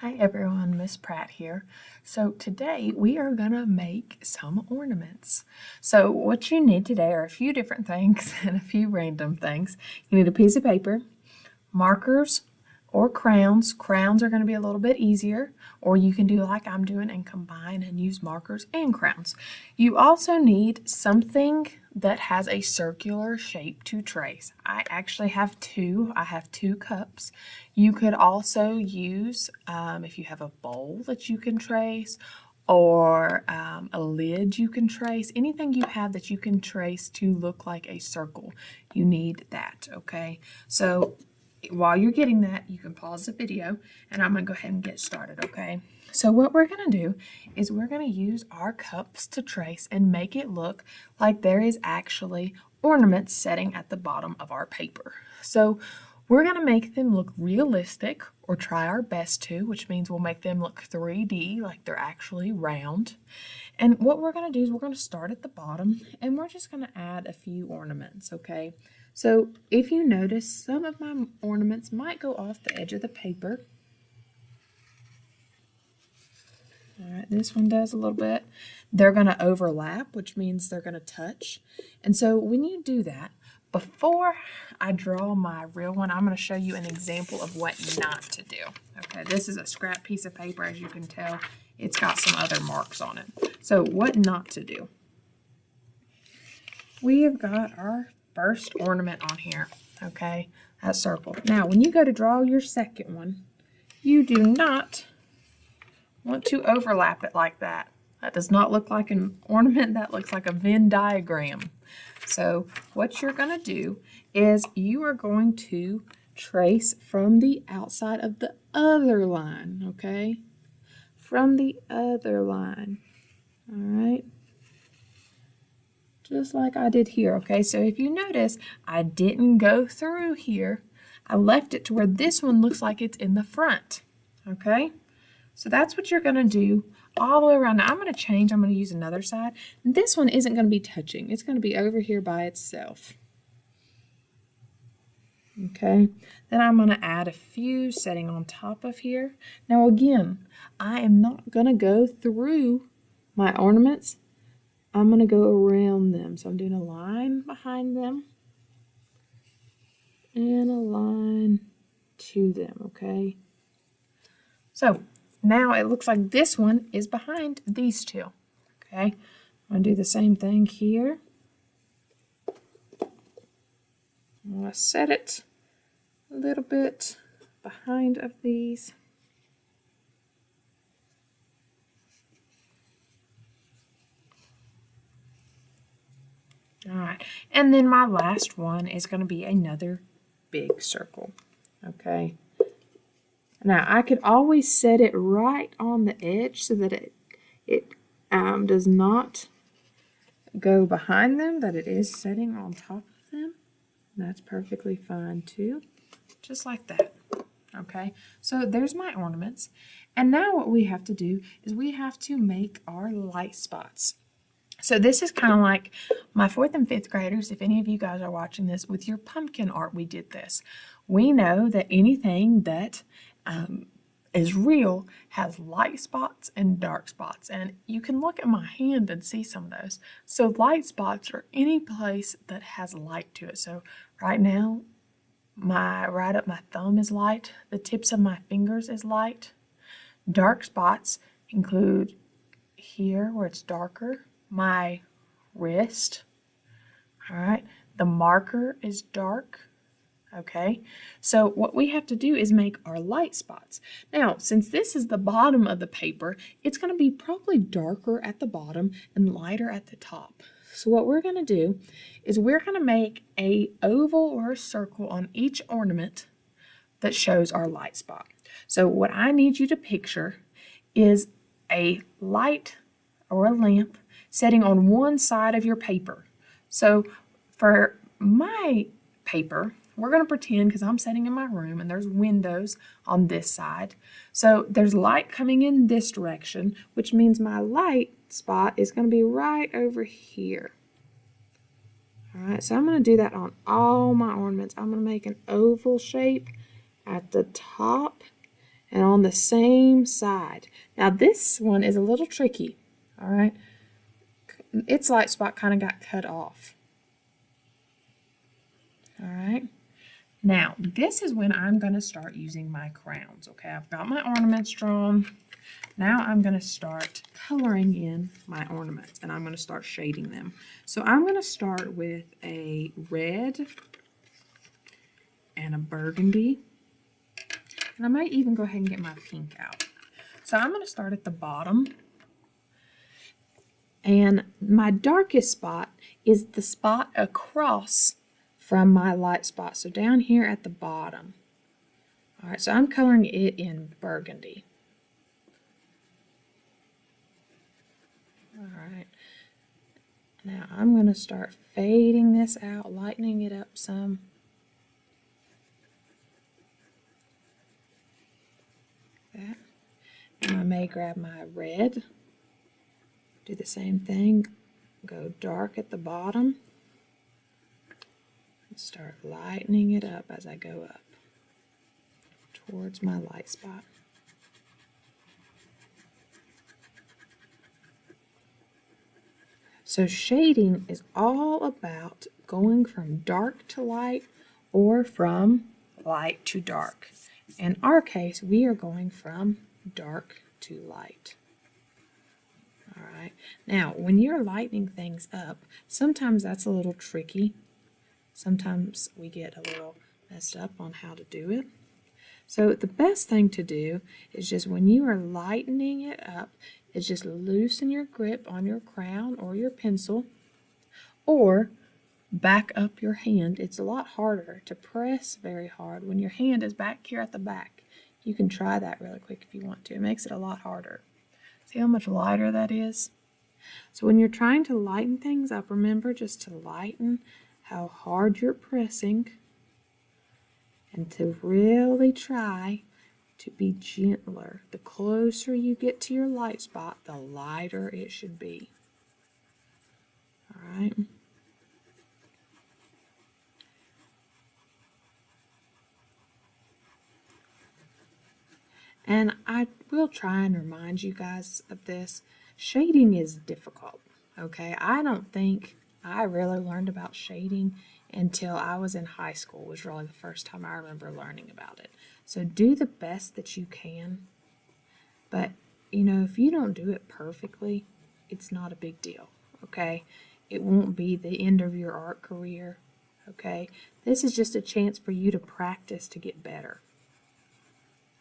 Hi everyone, Miss Pratt here. So today we are gonna make some ornaments. So what you need today are a few different things and a few random things. You need a piece of paper, markers, or crowns. Crowns are going to be a little bit easier, or you can do like I'm doing and combine and use markers and crowns. You also need something that has a circular shape to trace. I actually have two. I have 2 cups. You could also use, if you have a bowl that you can trace, or a lid you can trace, anything you have that you can trace to look like a circle, you need that, okay? So while you're getting that, you can pause the video and I'm going to go ahead and get started, okay? So what we're going to do is we're going to use our cups to trace and make it look like there is actually ornaments sitting at the bottom of our paper. So we're going to make them look realistic, or try our best to, which means we'll make them look 3D, like they're actually round. And what we're going to do is we're going to start at the bottom and we're just going to add a few ornaments, okay? So if you notice, some of my ornaments might go off the edge of the paper. All right, this one does a little bit. They're going to overlap, which means they're going to touch. And so when you do that, before I draw my real one, I'm going to show you an example of what not to do. Okay, this is a scrap piece of paper, as you can tell. It's got some other marks on it. So what not to do. We have got our first ornament on here, okay, that circle. Now, when you go to draw your second one, you do not want to overlap it like that. That does not look like an ornament, that looks like a Venn diagram. So what you're going to do is you are going to trace from the outside of the other line, okay? From the other line, all right? Just like I did here, okay? So if you notice, I didn't go through here. I left it to where this one looks like it's in the front, okay? So that's what you're going to do all the way around. Now I'm going to change. I'm going to use another side. And this one isn't going to be touching. It's going to be over here by itself. Okay, then I'm going to add a few setting on top of here. Now again, I am not going to go through my ornaments. I'm going to go around them. So I'm doing a line behind them and a line to them, okay? So now it looks like this one is behind these two, okay? I'm going to do the same thing here. I'm going to set it a little bit behind of these. All right, and then my last one is going to be another big circle, okay? Now, I could always set it right on the edge so that it does not go behind them, that it is setting on top of them. That's perfectly fine too, just like that, okay? So there's my ornaments, and now what we have to do is we have to make our light spots. So this is kind of like my 4th and 5th graders, if any of you guys are watching this, with your pumpkin art, we did this. We know that anything that is real has light spots and dark spots, and you can look at my hand and see some of those. So light spots are any place that has light to it. So right now, right up my thumb is light, the tips of my fingers is light. Dark spots include here where it's darker, my wrist, all right, the marker is dark, okay? So what we have to do is make our light spots. Now, since this is the bottom of the paper, it's going to be probably darker at the bottom and lighter at the top. So what we're going to do is we're going to make a oval or a circle on each ornament that shows our light spot. So what I need you to picture is a light or a lamp setting on one side of your paper. So for my paper, we're going to pretend, because I'm sitting in my room and there's windows on this side. So there's light coming in this direction, which means my light spot is going to be right over here. All right, so I'm going to do that on all my ornaments. I'm going to make an oval shape at the top and on the same side. Now this one is a little tricky, all right? Its light spot kind of got cut off. All right. Now, this is when I'm going to start using my crowns, okay? I've got my ornaments drawn. Now I'm going to start coloring in my ornaments, and I'm going to start shading them. So I'm going to start with a red and a burgundy, and I might even go ahead and get my pink out. So I'm going to start at the bottom, and my darkest spot is the spot across from my light spot, so down here at the bottom. All right, so I'm coloring it in burgundy. All right, now I'm going to start fading this out, lightening it up some. That. And I may grab my red, do the same thing, go dark at the bottom, and start lightening it up as I go up towards my light spot. So shading is all about going from dark to light or from light to dark. In our case, we are going from dark to light. All right. Now, when you're lightening things up, sometimes that's a little tricky. Sometimes we get a little messed up on how to do it. So the best thing to do is just when you are lightening it up, is just loosen your grip on your crown or your pencil, or back up your hand. It's a lot harder to press very hard when your hand is back here at the back. You can try that really quick if you want to. It makes it a lot harder. See how much lighter that is? So when you're trying to lighten things up, remember just to lighten how hard you're pressing and to really try to be gentler. The closer you get to your light spot, the lighter it should be. All right. And I will try and remind you guys of this. Shading is difficult, okay? I don't think I really learned about shading until I was in high school. It was really the first time I remember learning about it. So do the best that you can. But, you know, if you don't do it perfectly, it's not a big deal, okay? It won't be the end of your art career, okay? This is just a chance for you to practice to get better,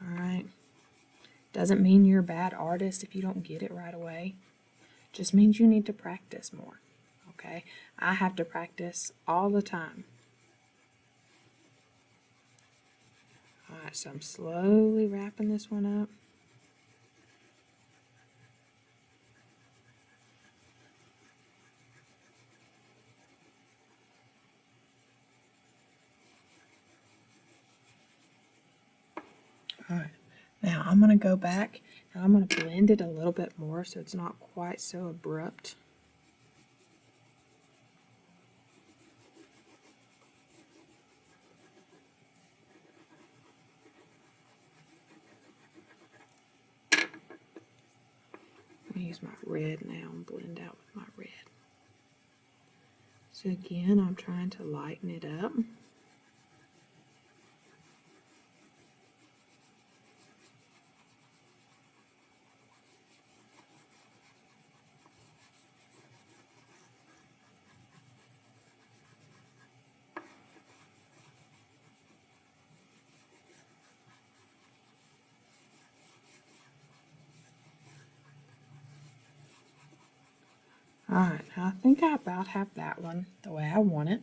all right? Doesn't mean you're a bad artist if you don't get it right away. Just means you need to practice more, okay? I have to practice all the time. All right, so I'm slowly wrapping this one up. All right, now I'm going to go back and I'm going to blend it a little bit more so it's not quite so abrupt. I'm going to use my red now and blend out with my red. So again, I'm trying to lighten it up. Alright, I think I about have that one the way I want it.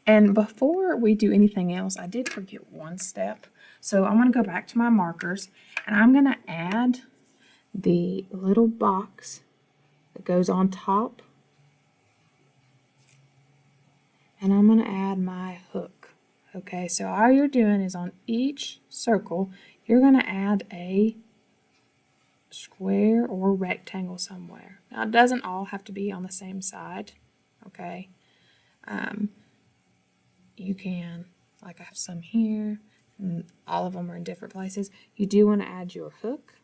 And before we do anything else, I did forget one step. So I'm going to go back to my markers and I'm going to add the little box that goes on top. And I'm going to add my hook. Okay, so all you're doing is on each circle, you're going to add a square or rectangle somewhere. Now it doesn't all have to be on the same side, okay? You can, like I have some here, And all of them are in different places. You do want to add your hook.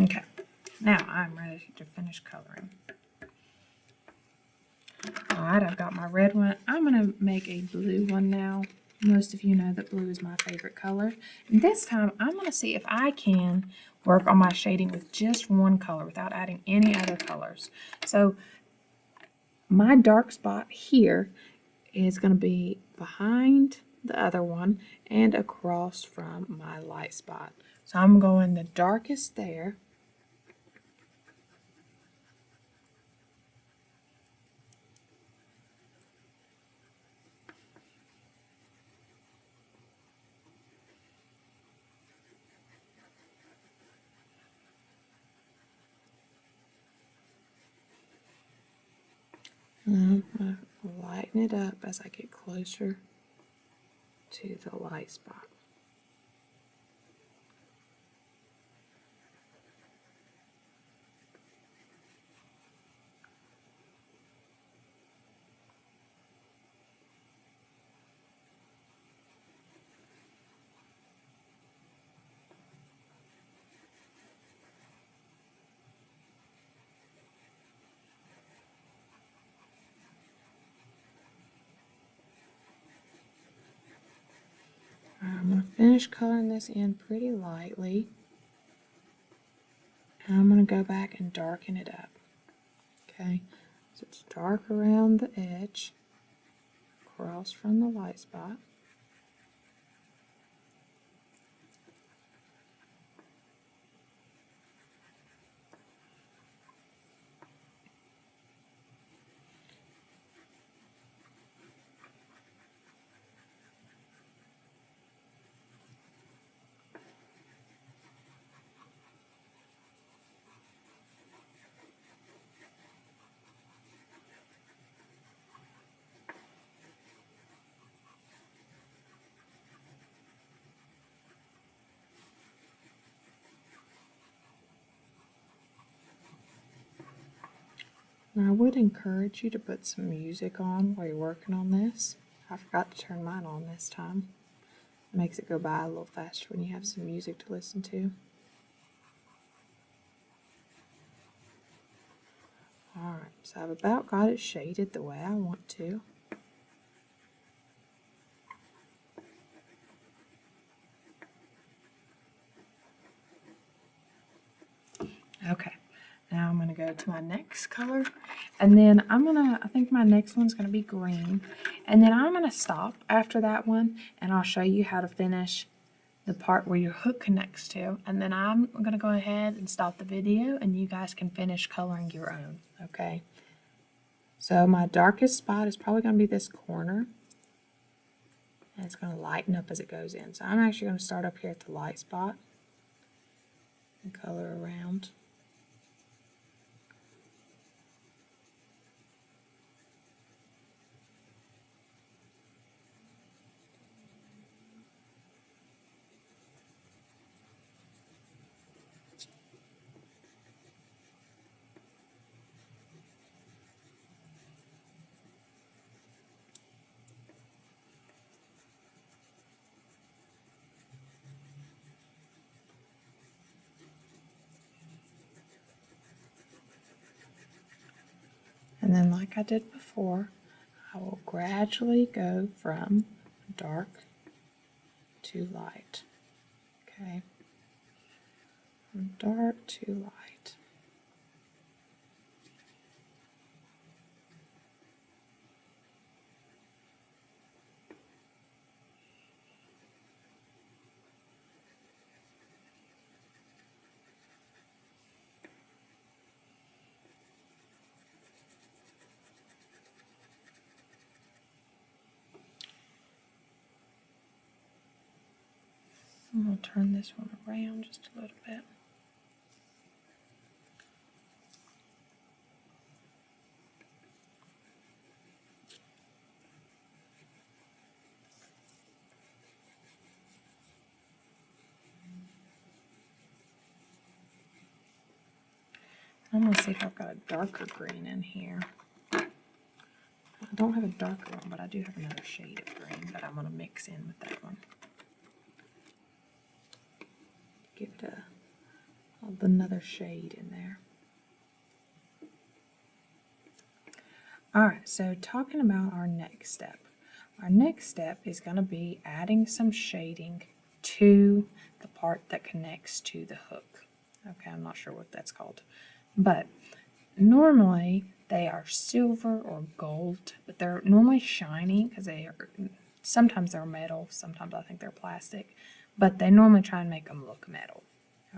Okay, now I'm ready to finish coloring. Alright, I've got my red one. I'm going to make a blue one now. Most of you know that blue is my favorite color. And this time, I'm going to see if I can work on my shading with just one color without adding any other colors. So, my dark spot here is going to be behind the other one and across from my light spot. So, I'm going the darkest there. I'm going to lighten it up as I get closer to the light spot. I'm going to finish coloring this in pretty lightly. And I'm going to go back and darken it up. Okay, so it's dark around the edge, across from the light spot. Now, I would encourage you to put some music on while you're working on this. I forgot to turn mine on this time. It makes it go by a little faster when you have some music to listen to. Alright, so I've about got it shaded the way I want to. Okay, now I'm going to go to my next color, and then I think my next one's going to be green, and then I'm going to stop after that one, and I'll show you how to finish the part where your hook connects to, and then I'm going to go ahead and stop the video, and you guys can finish coloring your own, okay? So my darkest spot is probably going to be this corner, and it's going to lighten up as it goes in. So I'm actually going to start up here at the light spot and color around. And then like I did before, I will gradually go from dark to light. Okay, from dark to light. I'm going to turn this one around just a little bit. I'm going to see if I've got a darker green in here. I don't have a darker one, but I do have another shade of green that I'm going to mix in with that one. Give it another shade in there. Alright, so talking about our next step. Our next step is going to be adding some shading to the part that connects to the hook. Okay, I'm not sure what that's called. But normally they are silver or gold, but they're normally shiny because sometimes they're metal, sometimes I think they're plastic, but they normally try and make them look metal.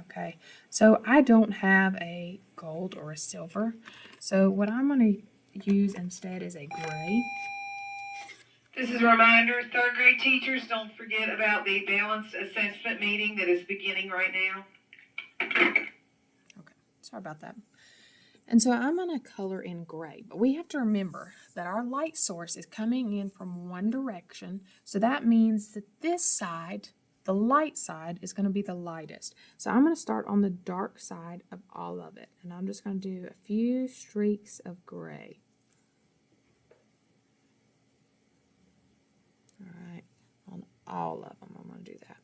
Okay, so I don't have a gold or a silver, so what I'm going to use instead is a gray. This is a reminder, third grade teachers, don't forget about the balanced assessment meeting that is beginning right now. Okay, sorry about that. And so I'm going to color in gray, but we have to remember that our light source is coming in from one direction, so that means that this side, the light side, is going to be the lightest. So I'm going to start on the dark side of all of it, and I'm just going to do a few streaks of gray. All right, on all of them I'm going to do that.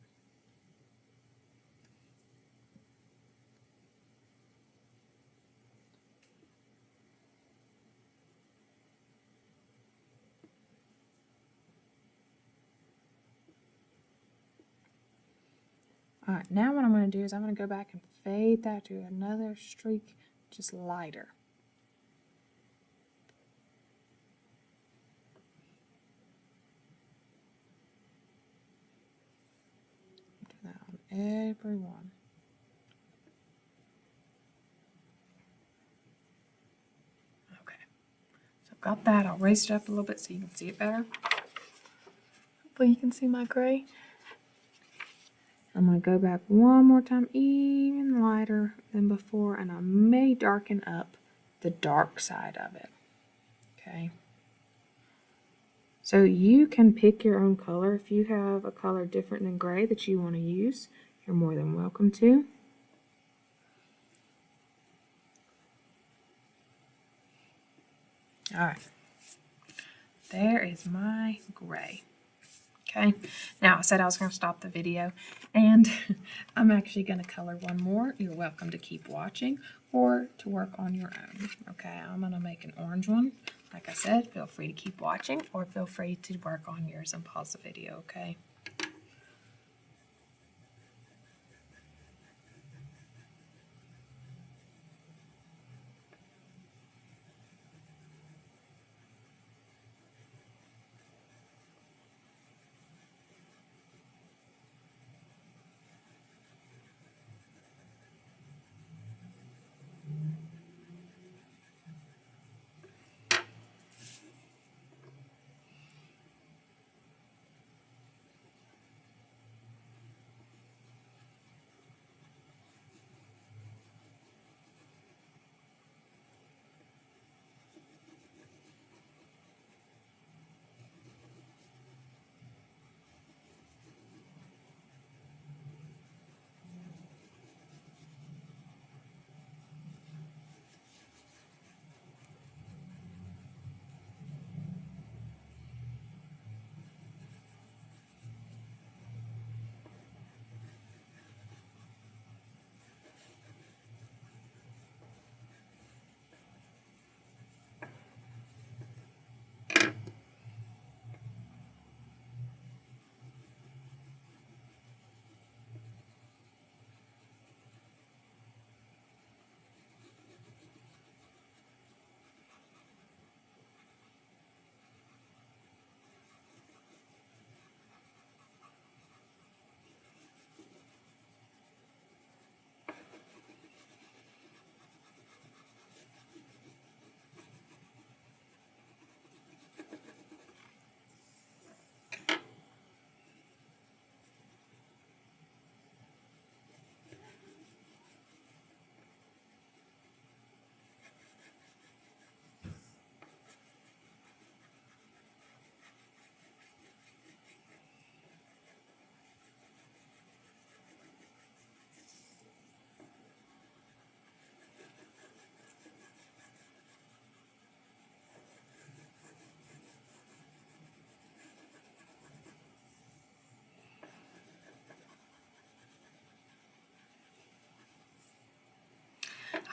All right, now what I'm going to do is I'm going to go back and fade that to another streak, just lighter. Do that on every one. Okay, so I've got that. I'll raise it up a little bit so you can see it better. Hopefully you can see my gray. I'm going to go back one more time, even lighter than before, and I may darken up the dark side of it. Okay. So you can pick your own color. If you have a color different than gray that you want to use, you're more than welcome to. All right. There is my gray. Okay, now I said I was going to stop the video, and I'm actually going to color one more. You're welcome to keep watching or to work on your own. Okay, I'm going to make an orange one. Like I said, feel free to keep watching or feel free to work on yours and pause the video, okay?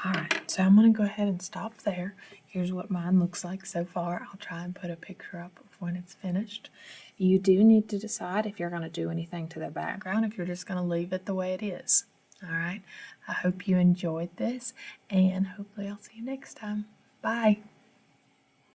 All right, so I'm going to go ahead and stop there. Here's what mine looks like so far. I'll try and put a picture up of when it's finished. You do need to decide if you're going to do anything to the background, if you're just going to leave it the way it is. All right, I hope you enjoyed this, and hopefully I'll see you next time. Bye.